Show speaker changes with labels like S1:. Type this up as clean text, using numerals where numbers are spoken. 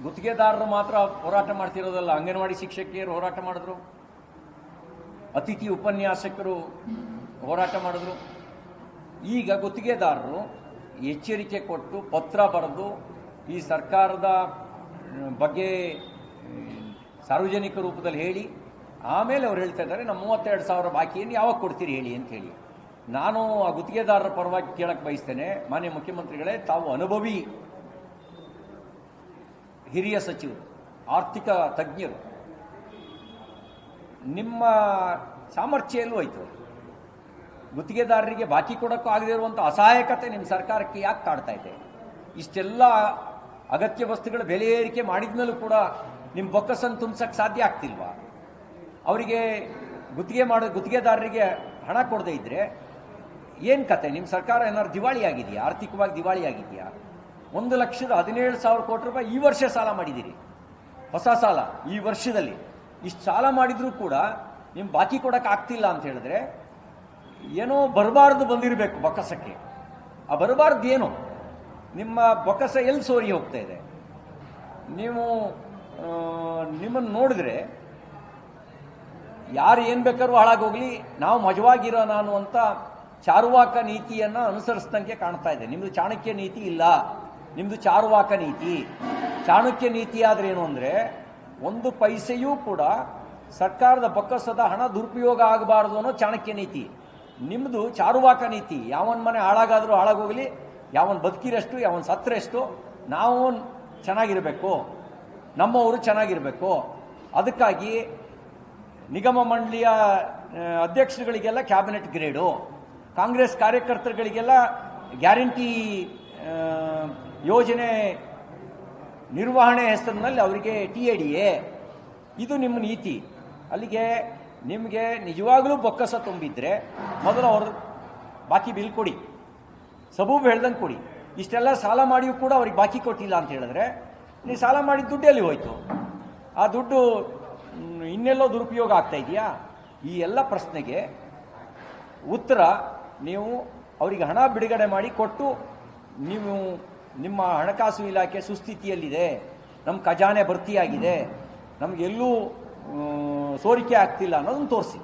S1: ಗುತ್ತಿಗೆದಾರರು ಮಾತ್ರ ಹೋರಾಟ ಮಾಡ್ತಿರೋದಲ್ಲ, ಅಂಗನವಾಡಿ ಶಿಕ್ಷಕಿಯರು ಹೋರಾಟ ಮಾಡಿದ್ರು, ಅತಿಥಿ ಉಪನ್ಯಾಸಕರು ಹೋರಾಟ ಮಾಡಿದ್ರು. ಈಗ ಗುತ್ತಿಗೆದಾರರು ಎಚ್ಚರಿಕೆ ಕೊಟ್ಟು ಪತ್ರ ಬರೆದು ಈ ಸರ್ಕಾರದ ಬಗ್ಗೆ ಸಾರ್ವಜನಿಕ ರೂಪದಲ್ಲಿ ಹೇಳಿ ಆಮೇಲೆ ಅವ್ರು ಹೇಳ್ತಾ ಇದ್ದಾರೆ ನಮ್ಮ 32,000 ಬಾಕಿಯನ್ನು ಯಾವಾಗ ಕೊಡ್ತೀರಿ ಹೇಳಿ ಅಂತ ಹೇಳಿ. ನಾನು ಆ ಗುತ್ತಿಗೆದಾರರ ಪರವಾಗಿ ಕೇಳಕ್ಕೆ ಬಯಸ್ತೇನೆ, ಮಾನ್ಯ ಮುಖ್ಯಮಂತ್ರಿಗಳೇ, ತಾವು ಅನುಭವಿ ಹಿರಿಯ ಸಚಿವರು, ಆರ್ಥಿಕ ತಜ್ಞರು, ನಿಮ್ಮ ಸಾಮರ್ಥ್ಯ ಎಲ್ಲೂ ಹೋಯ್ತು. ಗುತ್ತಿಗೆದಾರರಿಗೆ ಬಾಕಿ ಕೊಡೋಕ್ಕೂ ಆಗದೇ ಇರುವಂಥ ಅಸಹಾಯಕತೆ ನಿಮ್ಮ ಸರ್ಕಾರಕ್ಕೆ ಯಾಕೆ ಕಾಡ್ತಾ ಇದೆ? ಇಷ್ಟೆಲ್ಲ ಅಗತ್ಯ ವಸ್ತುಗಳ ಬೆಲೆ ಏರಿಕೆ ಮಾಡಿದ ಮೇಲೂ ಕೂಡ ನಿಮ್ಮ ಬೊಕ್ಕಸನ್ನು ತುಂಬಿಸಕ್ಕೆ ಸಾಧ್ಯ ಆಗ್ತಿಲ್ವಾ? ಅವರಿಗೆ ಗುತ್ತಿಗೆದಾರರಿಗೆ ಹಣ ಕೊಡದೇ ಇದ್ರೆ ಏನು ಕತೆ? ನಿಮ್ಮ ಸರ್ಕಾರ ಏನಾದ್ರು ದಿವಾಳಿ ಆಗಿದೆಯಾ? ಆರ್ಥಿಕವಾಗಿ ದಿವಾಳಿ ಆಗಿದೆಯಾ? 1,17,000 ಕೋಟಿ ರೂಪಾಯಿ ಈ ವರ್ಷ ಸಾಲ ಮಾಡಿದ್ದೀರಿ, ಹೊಸ ಸಾಲ ಈ ವರ್ಷದಲ್ಲಿ. ಇಷ್ಟು ಸಾಲ ಮಾಡಿದ್ರೂ ಕೂಡ ನಿಮ್ಮ ಬಾಕಿ ಕೊಡಕ್ಕೆ ಆಗ್ತಿಲ್ಲ ಅಂತ ಹೇಳಿದ್ರೆ ಏನೋ ಬರಬಾರ್ದು ಬಂದಿರಬೇಕು ಬೊಕ್ಕಸಕ್ಕೆ. ಆ ಬರಬಾರ್ದು ಏನು? ನಿಮ್ಮ ಬೊಕ್ಕಸ ಎಲ್ಲಿ ಸೋರಿ ಹೋಗ್ತಾ ಇದೆ? ನೀವು ನಿಮ್ಮನ್ನು ನೋಡಿದ್ರೆ ಯಾರು ಏನು ಬೇಕಾದ್ರೂ ಹಾಳಾಗೋಗ್ಲಿ, ನಾವು ಮಜವಾಗಿರೋ ನಾನು ಅಂತ ಚಾರುವಾಕ ನೀತಿಯನ್ನು ಅನುಸರಿಸಿದಂಗೆ ಕಾಣ್ತಾ ಇದೆ. ನಿಮ್ಮದು ಚಾಣಕ್ಯ ನೀತಿ ಇಲ್ಲ, ನಿಮ್ಮದು ಚಾರುವಾಕ ನೀತಿ. ಚಾಣಕ್ಯ ನೀತಿ ಆದ್ರೆ ಏನು ಅಂದರೆ, 1 ಪೈಸೆಯೂ ಕೂಡ ಸರ್ಕಾರದ ಬೊಕ್ಕಸದ ಹಣ ದುರುಪಯೋಗ ಆಗಬಾರ್ದು ಅನ್ನೋ ಚಾಣಕ್ಯ ನೀತಿ. ನಿಮ್ಮದು ಚಾರುವಾಕ ನೀತಿ. ಯಾವನ ಮನೆ ಹಾಳಾಗಾದರೂ ಹಾಳಾಗೋಗ್ಲಿ, ಯಾವನ್ ಬದುಕಿರಷ್ಟು ಯಾವನ್ ಸತ್ತರೆಷ್ಟು ನಾವು ಚೆನ್ನಾಗಿರಬೇಕು, ನಮ್ಮವರು ಚೆನ್ನಾಗಿರಬೇಕು. ಅದಕ್ಕಾಗಿ ನಿಗಮ ಮಂಡಳಿಯ ಅಧ್ಯಕ್ಷರುಗಳಿಗೆಲ್ಲ ಕ್ಯಾಬಿನೆಟ್ ಗ್ರೇಡು, ಕಾಂಗ್ರೆಸ್ ಕಾರ್ಯಕರ್ತರುಗಳಿಗೆಲ್ಲ ಗ್ಯಾರಂಟಿ ಯೋಜನೆ ನಿರ್ವಹಣೆ ಹೆಸರಿನಲ್ಲಿ ಅವರಿಗೆ TADA. ಇದು ನಿಮ್ಮ ನೀತಿ. ಅಲ್ಲಿಗೆ ನಿಮಗೆ ನಿಜವಾಗಲೂ ಬೊಕ್ಕಸ ತುಂಬಿದ್ರೆ ಮೊದಲು ಅವರು ಬಾಕಿ ಬಿಲ್ ಕೊಡಿ, ಸಬೂಬ್ ಹೇಳ್ದಂಗೆ ಕೊಡಿ. ಇಷ್ಟೆಲ್ಲ ಸಾಲ ಮಾಡಿಯೂ ಕೂಡ ಅವ್ರಿಗೆ ಬಾಕಿ ಕೊಟ್ಟಿಲ್ಲ ಅಂತ ಹೇಳಿದ್ರೆ ನೀವು ಸಾಲ ಮಾಡಿದ ದುಡ್ಡು ಎಲ್ಲಿ ಹೋಯ್ತು? ಆ ದುಡ್ಡು ಇನ್ನೆಲ್ಲೋ ದುರುಪಯೋಗ ಆಗ್ತಾ ಇದೆಯಾ? ಈ ಎಲ್ಲ ಪ್ರಶ್ನೆಗೆ ಉತ್ತರ ನೀವು ಅವರಿಗೆ ಹಣ ಬಿಡುಗಡೆ ಮಾಡಿ ಕೊಟ್ಟು, ನೀವು ನಿಮ್ಮ ಹಣಕಾಸು ಇಲಾಖೆ ಸುಸ್ಥಿತಿಯಲ್ಲಿದೆ, ನಮ್ಮ ಖಜಾನೆ ಭರ್ತಿಯಾಗಿದೆ, ನಮಗೆಲ್ಲೂ ಸೋರಿಕೆ ಆಗ್ತಿಲ್ಲ ಅನ್ನೋದನ್ನು ತೋರಿಸಿ.